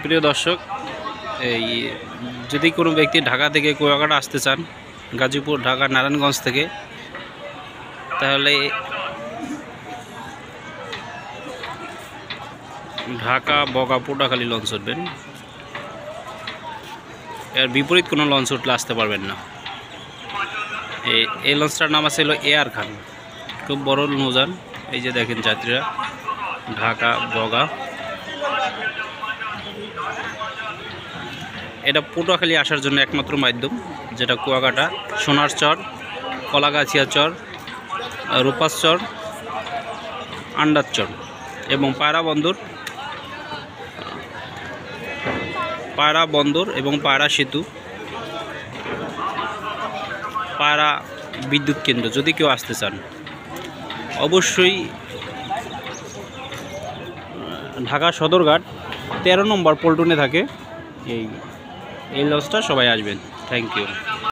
প্রিয় দর্শক, এই যদি কোনো ব্যক্তি ঢাকা থেকে কুয়াকাটা আসতে চান, গাজীপুর, ঢাকা, নারায়ণগঞ্জ থেকে, তাহলে ঢাকা বগা পোটাখালী লঞ্চ উঠবেন। এর বিপরীত কোনো লঞ্চ উঠলে আসতে পারবেন না। এই লঞ্চটার নাম আছে এয়ার খান, খুব বড় নৌযান। এই যে দেখেন যাত্রীরা, ঢাকা বগা। এটা পটুয়াখালী আসার জন্য একমাত্র মাধ্যম, যেটা কুয়াকাটা, সোনারচর, কলাগাছিয়া চর, রূপাসচর, আন্ডারচর এবং পায়রা বন্দর এবং পায়রা সেতু, পায়রা বিদ্যুৎ কেন্দ্র। যদি কেউ আসতে চান, অবশ্যই ঢাকা সদরঘাট 13 নম্বর পল্টনে থাকে এই লঞ্চটা। সবাই আসবেন। Thank you.